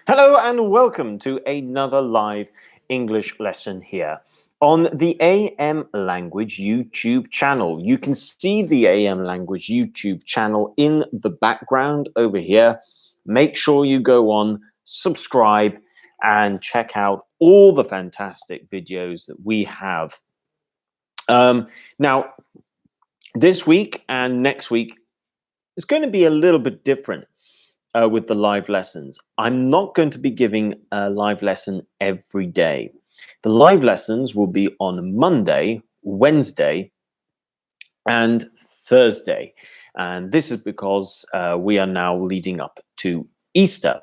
Hello and welcome to another live English lesson here on the AM Language YouTube channel. You can see the AM Language YouTube channel in the background over here. Make sure you go on, subscribe, and check out all the fantastic videos that we have. Now, this week and next week is going to be a little bit different. With the live lessons. I'm not going to be giving a live lesson every day. The live lessons will be on Monday, Wednesday, and Thursday. And this is because we are now leading up to Easter.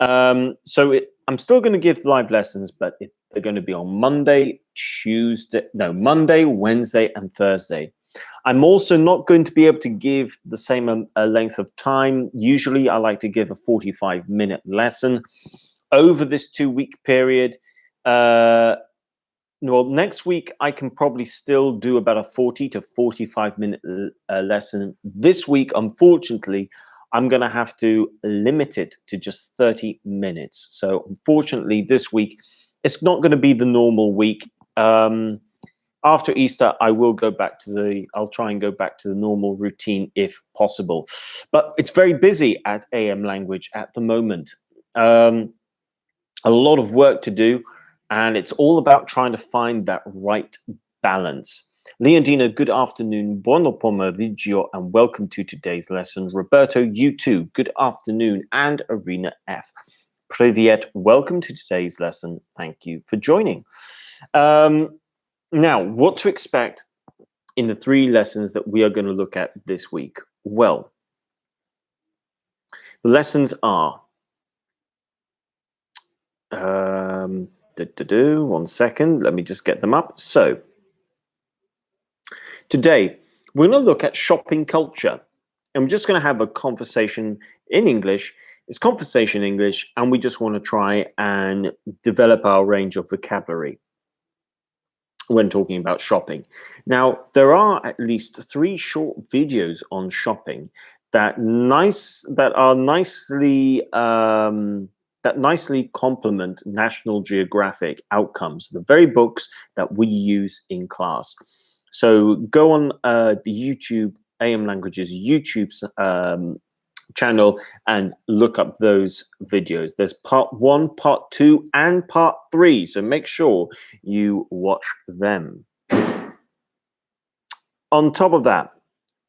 I'm still going to give live lessons, but they're going to be on Monday, Wednesday, and Thursday. I'm also not going to be able to give the same length of time. Usually I like to give a 45-minute lesson over this 2-week period. Well, next week I can probably still do about a 40 to 45-minute lesson. This week, unfortunately, I'm going to have to limit it to just 30 minutes. So unfortunately, this week, it's not going to be the normal week. After Easter, I'll try and go back to the normal routine if possible. But it's very busy at AM Language at the moment. A lot of work to do, and it's all about trying to find that right balance. Leondina, good afternoon. Buon pomeriggio, and welcome to today's lesson. Roberto, you too. Good afternoon. And Arena F. Privyet, welcome to today's lesson. Thank you for joining. Now, what to expect in the 3 lessons that we are going to look at this week? Well, the lessons are, one second, let me just get them up. So, today, we're going to look at shopping culture. And we're just going to have a conversation in English. It's conversation English, and we just want to try and develop our range of vocabulary when talking about shopping. Now, there are at least 3 short videos on shopping that nicely complement National Geographic Outcomes, the very books that we use in class. So go on the YouTube, AM Languages YouTube channel and look up those videos. There's part 1, part 2, and part 3. So make sure you watch them. On top of that,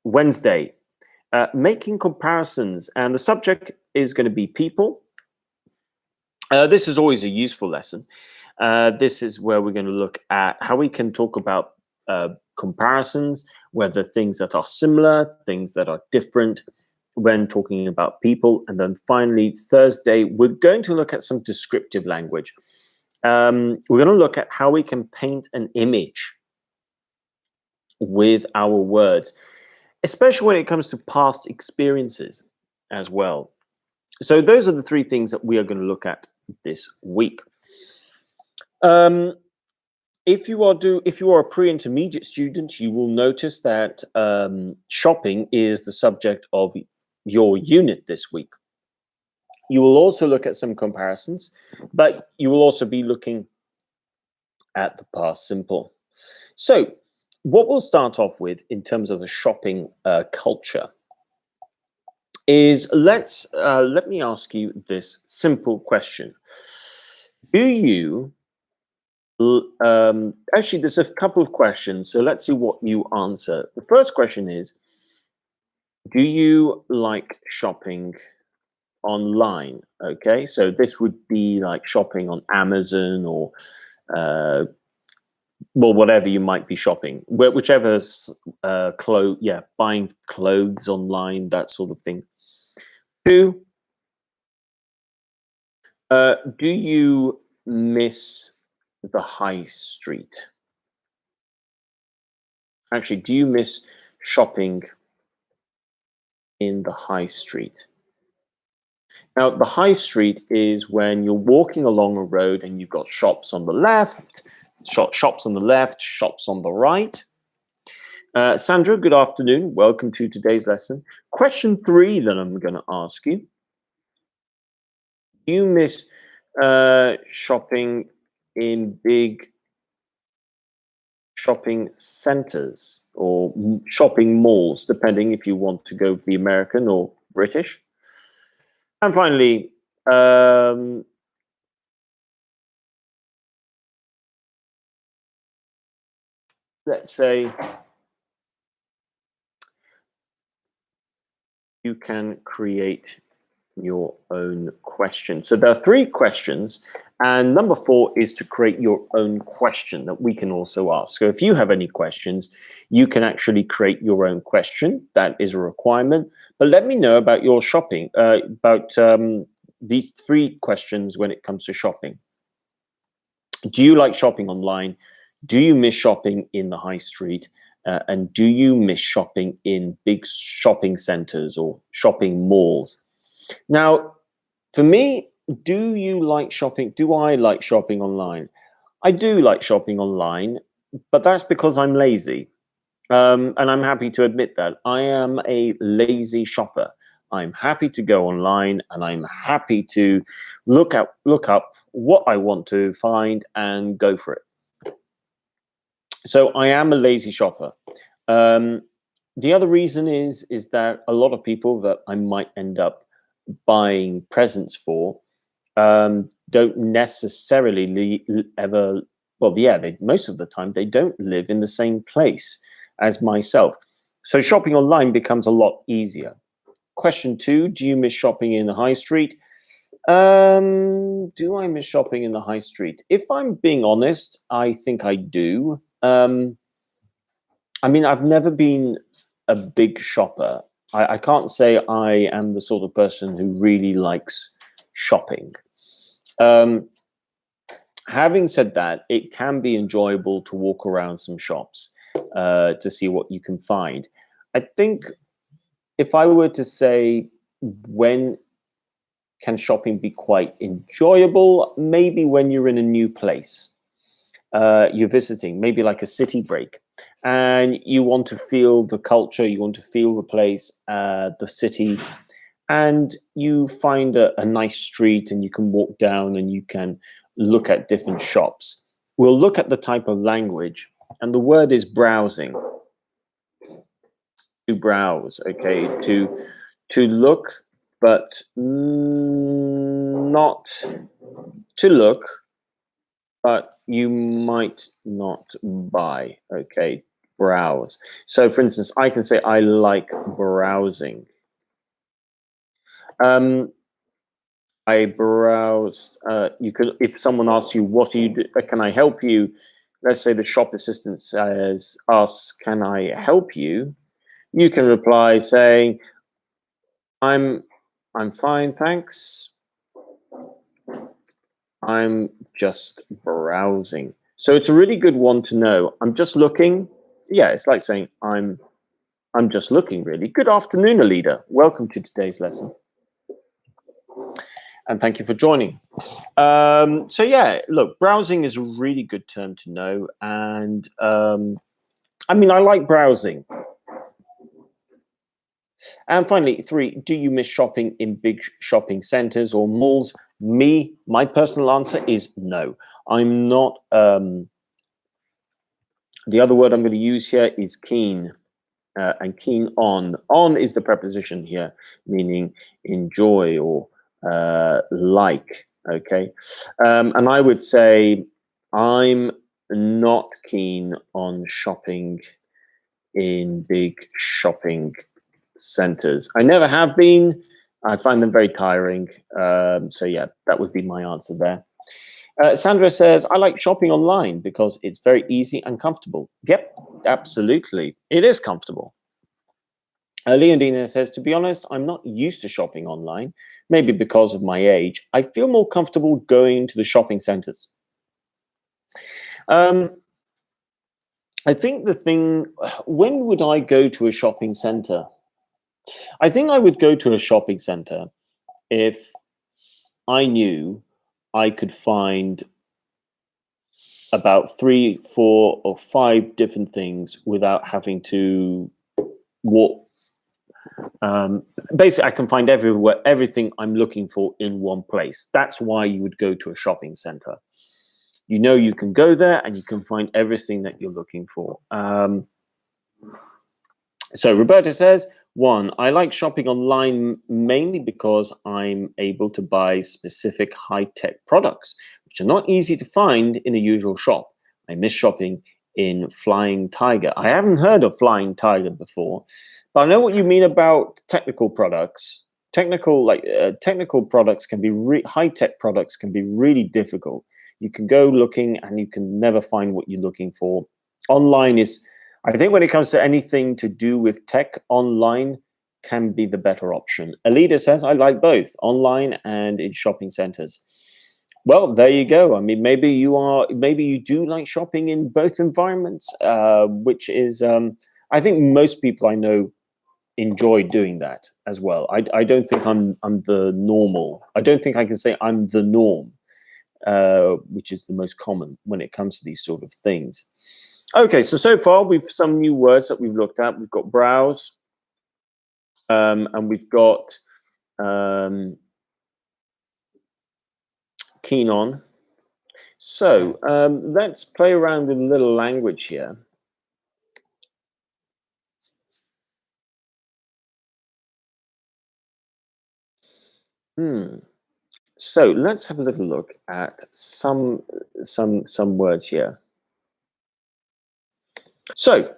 Wednesday, making comparisons, and the subject is going to be people. This is always a useful lesson. This is where we're going to look at how we can talk about comparisons, whether things that are similar, things that are different, when talking about people. And then finally, Thursday, we're going to look at some descriptive language. We're going to look at how we can paint an image with our words, especially when it comes to past experiences as well. So those are the 3 things that we are going to look at this week. If you are a pre-intermediate student, you will notice that shopping is the subject of your unit this week. You will also look at some comparisons, but you will also be looking at the past simple. So what we'll start off with in terms of the shopping culture is let me ask you this simple question. Do you actually, there's a couple of questions, so let's see what you answer. The first question is, do you like shopping online? Okay, so this would be like shopping on Amazon or well, whatever you might be shopping, whichever's buying clothes online, that sort of thing. 2, do you miss the high street? Actually, do you miss shopping in the high street? Now, the high street is when you're walking along a road and you've got shops on the left, Shops on the left, shops on the right. Sandra, good afternoon. Welcome to today's lesson. Question 3 that I'm going to ask you. Do you miss shopping in big shopping centers or shopping malls, depending if you want to go with the American or British? And finally, let's say you can create your own question. So there are 3 questions, and number 4 is to create your own question that we can also ask. So if you have any questions, you can actually create your own question. That is a requirement. But let me know about your shopping, about these 3 questions when it comes to shopping. Do you like shopping online? Do you miss shopping in the high street? And do you miss shopping in big shopping centers or shopping malls? Now, for me, do you like shopping? Do I like shopping online? I do like shopping online, but that's because I'm lazy. And I'm happy to admit that. I am a lazy shopper. I'm happy to go online and I'm happy to look up what I want to find and go for it. So I am a lazy shopper. The other reason is that a lot of people that I might end up buying presents for don't necessarily ever, well, yeah, most of the time they don't live in the same place as myself. So shopping online becomes a lot easier. Question 2, do you miss shopping in the high street? Do I miss shopping in the high street? If I'm being honest, I think I do. I mean, I've never been a big shopper. I can't say I am the sort of person who really likes shopping. Having said that, it can be enjoyable to walk around some shops to see what you can find. I think if I were to say when can shopping be quite enjoyable, maybe when you're in a new place. You're visiting, maybe like a city break, and you want to feel the culture, you want to feel the place, the city, and you find a nice street and you can walk down and you can look at different shops. We'll look at the type of language, and the word is browsing. To browse, okay, to look, but not to look, but you might not buy, okay, browse. So for instance, I can say I like browsing. I browse, you could, if someone asks you, what do you do, can I help you? Let's say the shop assistant asks, can I help you? You can reply saying, I'm fine, thanks. I'm just browsing. So it's a really good one to know. I'm just looking. Yeah, it's like saying I'm just looking, really. Good afternoon, Alida. Welcome to today's lesson. And thank you for joining. So yeah, look, browsing is a really good term to know. And I mean, I like browsing. And finally, 3, do you miss shopping in big shopping centers or malls? Me, my personal answer is no. I'm not, the other word I'm going to use here is keen, and keen on. On is the preposition here, meaning enjoy or like, okay? And I would say I'm not keen on shopping in big shopping centers. I never have been. I find them very tiring. So yeah, that would be my answer there. Sandra says, I like shopping online because it's very easy and comfortable. Yep, absolutely. It is comfortable. Leondina says, to be honest, I'm not used to shopping online, maybe because of my age. I feel more comfortable going to the shopping centers. I think the thing, when would I go to a shopping center? I think I would go to a shopping center if I knew I could find about 3, 4, or 5 different things without having to walk. Basically, I can find everything I'm looking for in one place. That's why you would go to a shopping center. You know you can go there and you can find everything that you're looking for. So Roberta says, 1, I like shopping online mainly because I'm able to buy specific high-tech products, which are not easy to find in a usual shop. I miss shopping in Flying Tiger. I haven't heard of Flying Tiger before, but I know what you mean about technical products. Technical products can be high-tech products can be really difficult. You can go looking and you can never find what you're looking for. Online is, I think when it comes to anything to do with tech, online can be the better option. Alida says, I like both, online and in shopping centers. Well, there you go. I mean, maybe you do like shopping in both environments, which is, I think most people I know enjoy doing that as well. I don't think I'm the normal. I don't think I can say I'm the norm, which is the most common when it comes to these sort of things. Okay, so far we've some new words that we've looked at. We've got browse, and we've got keen on. So let's play around with a little language here. So let's have a little look at some words here. So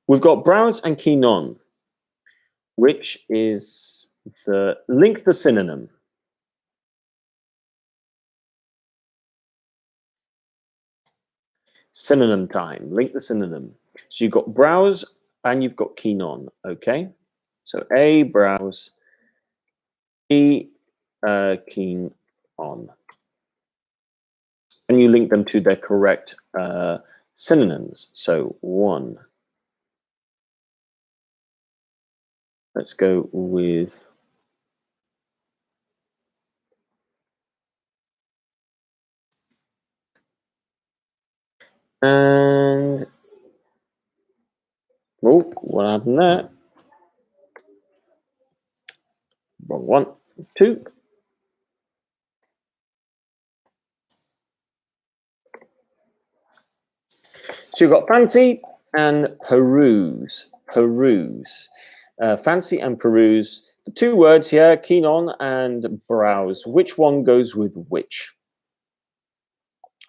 we've got browse and keen on, which is the synonym. Synonym time. Link the synonym. So you've got browse and you've got keen on. Okay. So A, browse, B, keen on. And you link them to their correct synonyms. So 1. Let's go with and oh, what happened there? Wrong one. 2. So you've got fancy and peruse. Peruse. Fancy and peruse. The 2 words here, keen on and browse. Which one goes with which?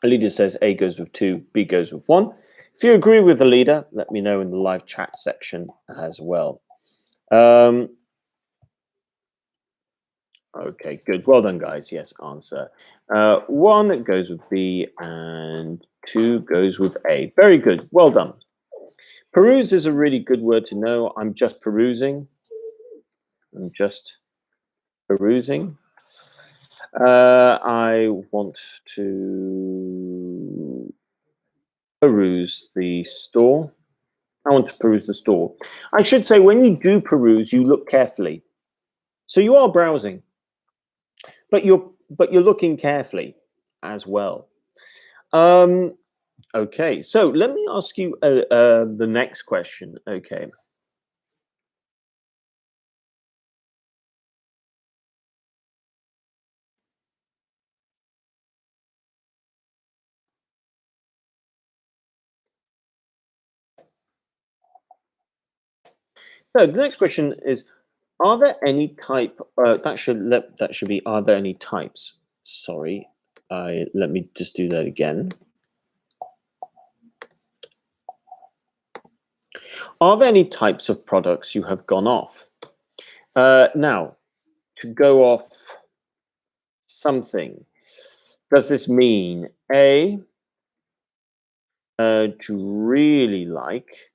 Alida says A goes with 2, B goes with 1. If you agree with the leader, let me know in the live chat section as well. Okay, good. Well done, guys. Yes, answer. 1 goes with B and 2 goes with A. Very good. Well done. Peruse is a really good word to know. I'm just perusing. I'm just perusing. I want to peruse the store. I want to peruse the store. I should say when you do peruse, you look carefully. So you are browsing, but you're looking carefully as well. Okay, so let me ask you the next question. Okay. So the next question is, are there any type, that should be, are there any types? Sorry, let me just do that again. Are there any types of products you have gone off? Now, to go off something, does this mean A, to really like,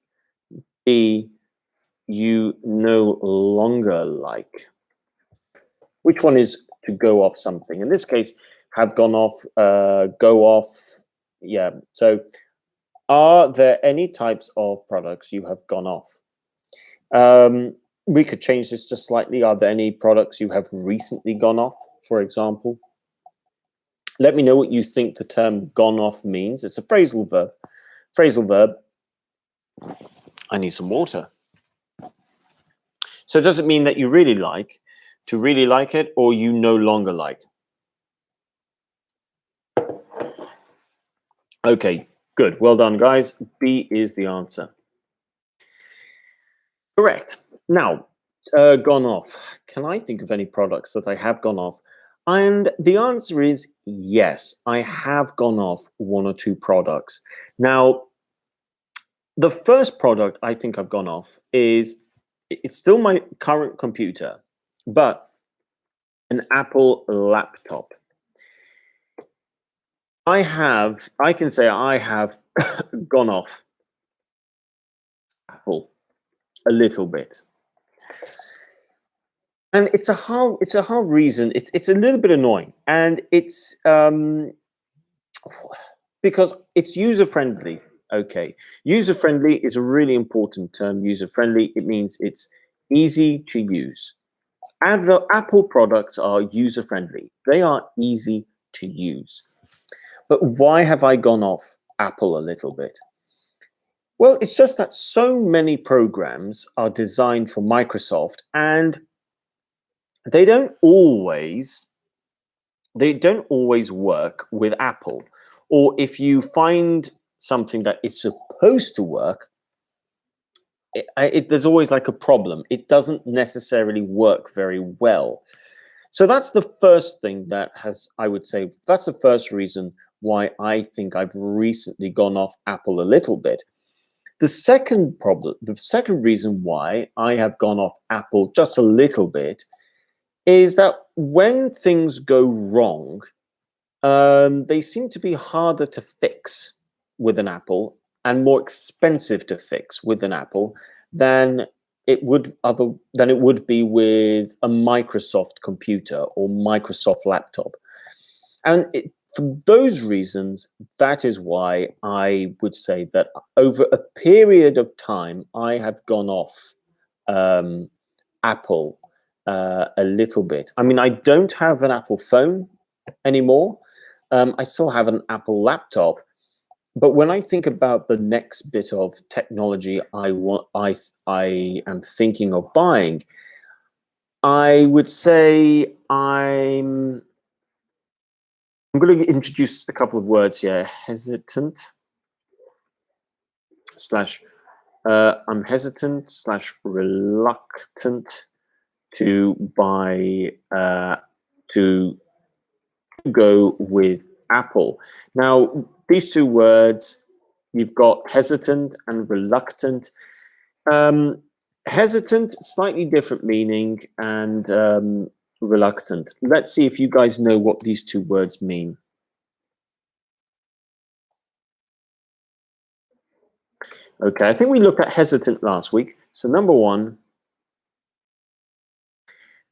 B, you no longer like? Which one is to go off something? In this case, have gone off, go off. Yeah. So are there any types of products you have gone off? We could change this just slightly. Are there any products you have recently gone off, for example? Let me know what you think the term gone off means. It's a phrasal verb. Phrasal verb. I need some water. So does it mean that you really like, to really like it, or you no longer like? Okay, good. Well done, guys. B is the answer. Correct. Now, gone off. Can I think of any products that I have gone off? And the answer is yes, I have gone off one or two products. Now, the first product I think I've gone off is, it's still my current computer, but an Apple laptop. I can say I have gone off Apple a little bit. And it's a hard reason. It's a little bit annoying, and it's because it's user friendly. Okay, user friendly is a really important term. User friendly, it means it's easy to use. And the Apple products are user friendly. They are easy to use. But why have I gone off Apple a little bit? Well, it's just that so many programs are designed for Microsoft, and they don't always work with Apple. Or if you find something that is supposed to work, there's always like a problem. It doesn't necessarily work very well. So that's the first thing that I would say, that's the first reason why I think I've recently gone off Apple a little bit. The second reason why I have gone off Apple just a little bit is that when things go wrong, they seem to be harder to fix with an Apple and more expensive to fix with an Apple than it would be with a Microsoft computer or Microsoft laptop. And for those reasons, that is why I would say that over a period of time, I have gone off Apple a little bit. I mean, I don't have an Apple phone anymore. I still have an Apple laptop, but when I think about the next bit of technology I am thinking of buying, I would say I'm going to introduce a couple of words here. Hesitant slash I'm hesitant slash reluctant to buy to go with Apple. Now, these two words, you've got hesitant and reluctant. Hesitant, slightly different meaning, and reluctant. Let's see if you guys know what these two words mean. Okay, I think we looked at hesitant last week. So number one,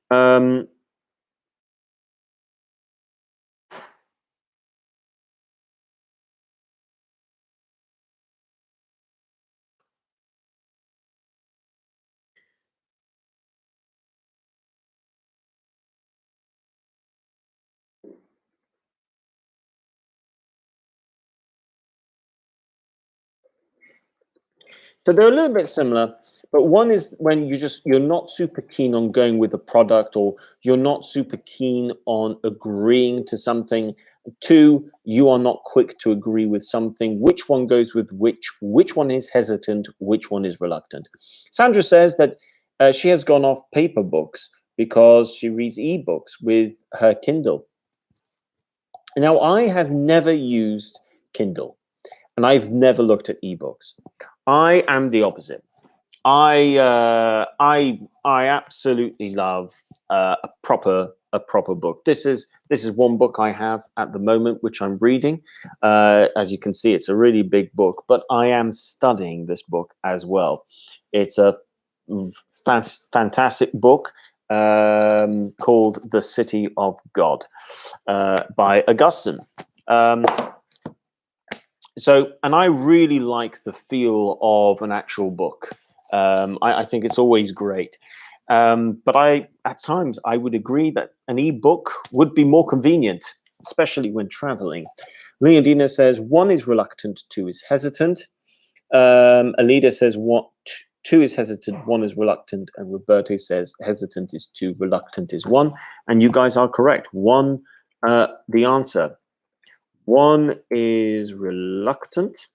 so they're a little bit similar, but one is when you're not super keen on going with a product, or you're not super keen on agreeing to something. Two, you are not quick to agree with something. Which one goes with which? Which one is hesitant? Which one is reluctant? Sandra says that she has gone off paper books because she reads ebooks with her Kindle. Now, I have never used Kindle, and I've never looked at ebooks. I am the opposite. I absolutely love a proper book. This is one book I have at the moment, which I'm reading. As you can see, it's a really big book, but I am studying this book as well. It's a fantastic book called The City of God by Augustine. And I really like the feel of an actual book. I think it's always great. But at times I would agree that an ebook would be more convenient. especially when traveling. Leondina says 1 is reluctant, 2 is hesitant. Alida says what 2 is hesitant, 1 is reluctant, and Roberto says hesitant is 2, reluctant is 1. And you guys are correct. 1, the answer. 1 is reluctant,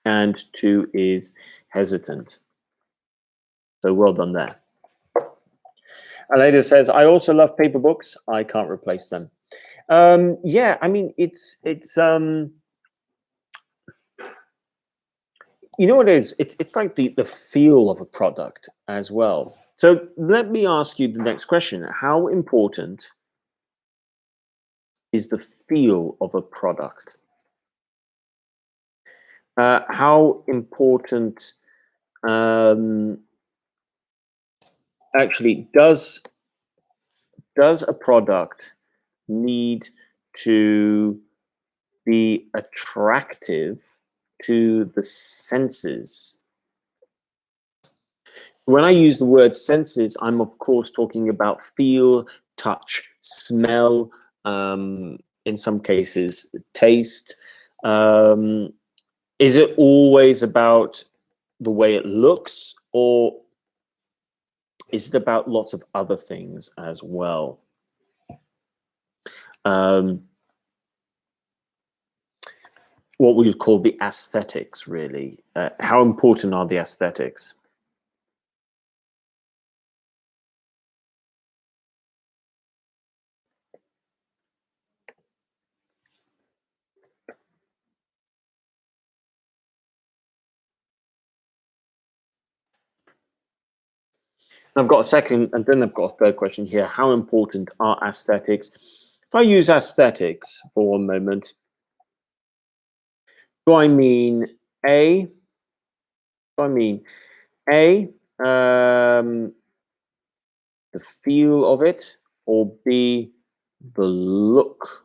and 2 is hesitant. So well done there. Alida says, I also love paper books. I can't replace them. Yeah, I mean, it's you know what it is? It's like the feel of a product as well. So let me ask you the next question. How important is the feel of a product? How important actually does a product need to be attractive to the senses? When I use the word senses, I'm of course talking about feel, touch, smell, in some cases, taste. Is it always about the way it looks, or is it about lots of other things as well? What we would call the aesthetics, really. How important are the aesthetics? I've got a second, and then I've got a third question here. How important are aesthetics? If I use aesthetics for one moment, do I mean A, the feel of it, or B, the look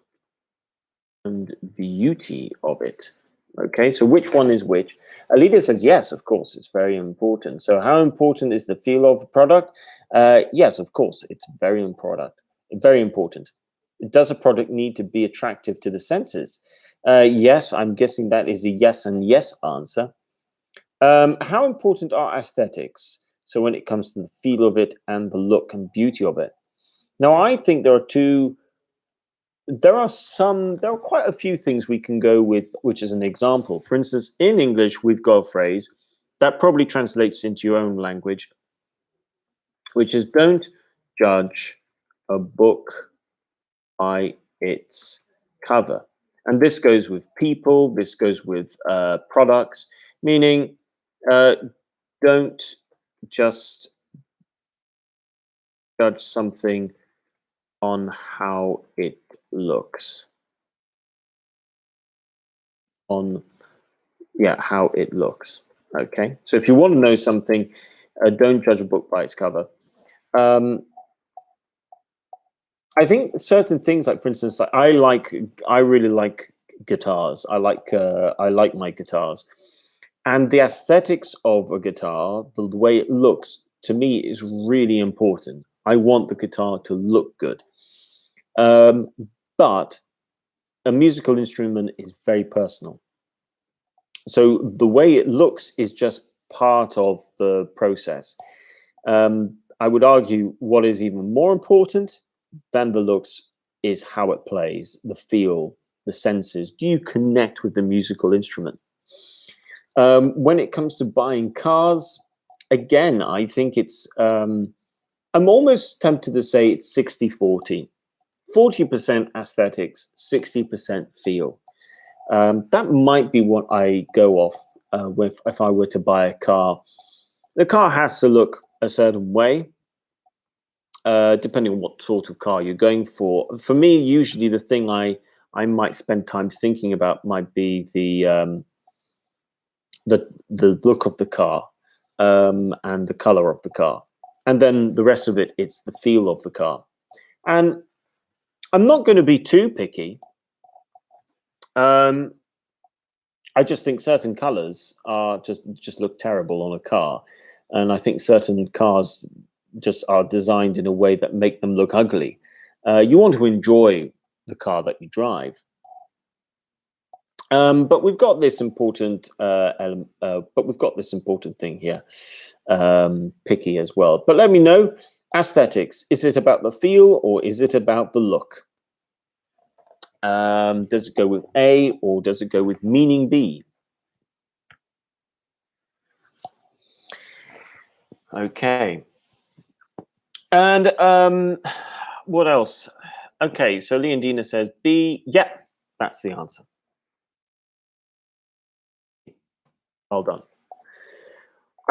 and beauty of it? Okay, so which one is which? Alida says yes, of course, it's very important. So how important is the feel of a product? Yes, of course, it's very important. Does a product need to be attractive to the senses? Yes, I'm guessing that is a yes and yes answer. How important are aesthetics? So when it comes to the feel of it and the look and beauty of it. Now, I think there are quite a few things we can go with, which is an example. For instance, in English, we've got a phrase that probably translates into your own language, which is don't judge a book by its cover. And this goes with people, this goes with products, meaning don't just judge something on how it looks. How it looks. Okay, so if you want to know something, don't judge a book by its cover. I think certain things, like for instance, I really like guitars. I like my guitars, and the aesthetics of a guitar, the way it looks, to me is really important. I want the guitar to look good, but a musical instrument is very personal. So the way it looks is just part of the process. I would argue what is even more important than the looks is how it plays, the feel, the senses. Do you connect with the musical instrument? When it comes to buying cars, again, I think it's, I'm almost tempted to say it's 60-40. 40% aesthetics, 60% feel. That might be what I go off with if I were to buy a car. The car has to look a certain way, depending on what sort of car you're going for. For me, usually the thing I might spend time thinking about might be the look of the car and the color of the car, and then the rest of it, it's the feel of the car. And I'm not going to be too picky. I just think certain colors are just look terrible on a car, and I think certain cars just are designed in a way that make them look ugly. You want to enjoy the car that you drive. But we've got this important thing here, picky as well. But let me know, aesthetics, is it about the feel or is it about the look? Does it go with A or does it go with meaning B? Okay. And what else? Okay, so Leondina says B. Yeah, that's the answer. Well done.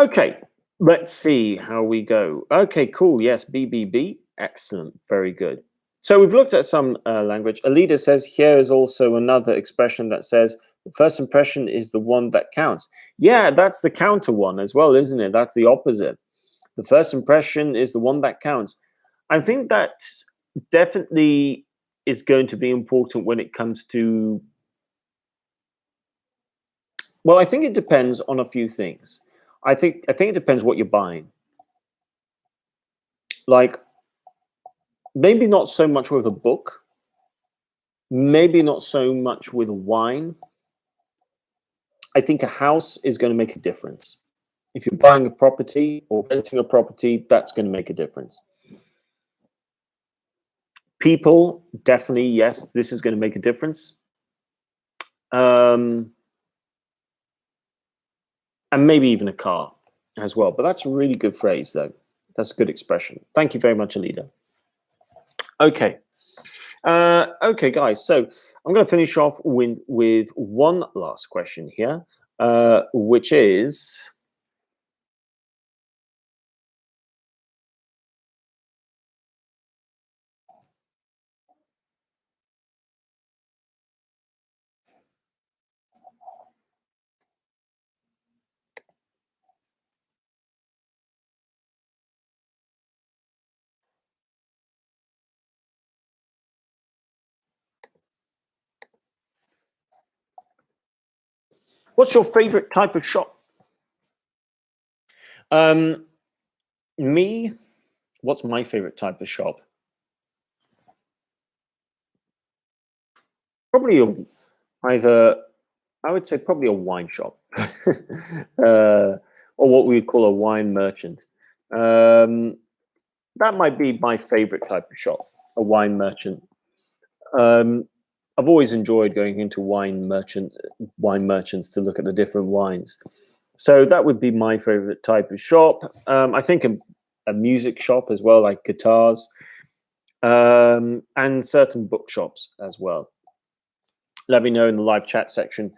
Okay, let's see how we go. Okay, cool. Yes, BBB. Excellent. Very good. So we've looked at some language. Alida says here is also another expression that says the first impression is the one that counts. Yeah, that's the counter one as well, isn't it? That's the opposite. The first impression is the one that counts. I think that definitely is going to be important when it comes to, well, I think it depends on a few things. I think it depends what you're buying. Like, maybe not so much with a book, maybe not so much with wine. I think a house is going to make a difference. If you're buying a property or renting a property, that's going to make a difference. People, definitely, yes, this is going to make a difference. And maybe even a car as well. But that's a really good phrase, though. That's a good expression. Thank you very much, Alida. Okay. Okay, guys. So I'm going to finish off with one last question here, which is, what's your favorite type of shop? Me, what's my favorite type of shop? Probably either, I would say probably a wine shop, or what we would call a wine merchant. That might be my favorite type of shop, a wine merchant. I've always enjoyed going into wine merchants to look at the different wines. So that would be my favorite type of shop. I think a music shop as well, like guitars, and certain bookshops as well. Let me know in the live chat section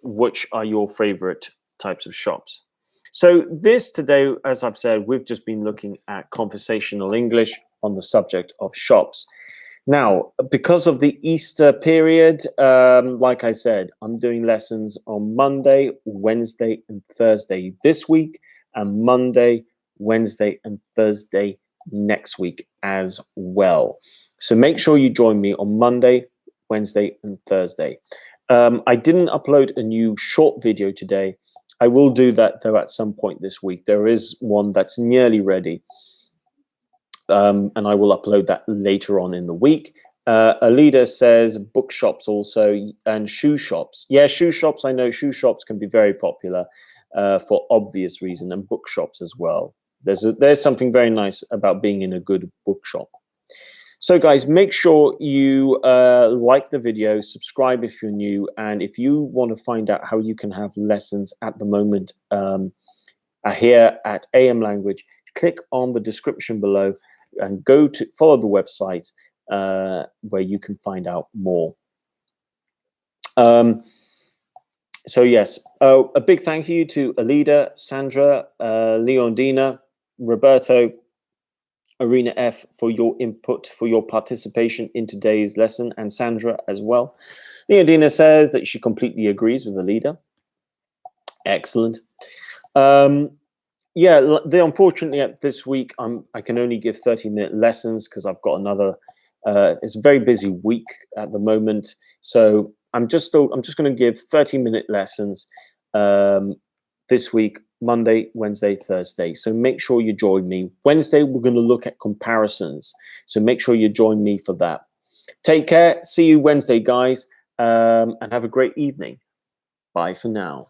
which are your favorite types of shops. So this today, as I've said, we've just been looking at conversational English on the subject of shops. Now, because of the Easter period, like I said, I'm doing lessons on Monday, Wednesday, and Thursday this week, and Monday, Wednesday, and Thursday next week as well. So make sure you join me on Monday, Wednesday, and Thursday. I didn't upload a new short video today. I will do that, though, at some point this week. There is one that's nearly ready. And I will upload that later on in the week. Alida says bookshops also and shoe shops. Yeah, shoe shops. I know shoe shops can be very popular for obvious reason, and bookshops as well. There's something very nice about being in a good bookshop. So guys, make sure you like the video, subscribe if you're new, and if you want to find out how you can have lessons at the moment here at AM Language, click on the description below and go to follow the website where you can find out more. So yes, a big thank you to Alida, Sandra, Leondina, Roberto, Arena F for your input, for your participation in today's lesson, and Sandra as well. Leondina says that she completely agrees with Alida. Excellent. Yeah, unfortunately this week I can only give 30-minute lessons because I've got another. It's a very busy week at the moment, so I'm just going to give 30-minute lessons. this week, Monday, Wednesday, Thursday. So make sure you join me. Wednesday, we're going to look at comparisons. So make sure you join me for that. Take care. See you Wednesday, guys, and have a great evening. Bye for now.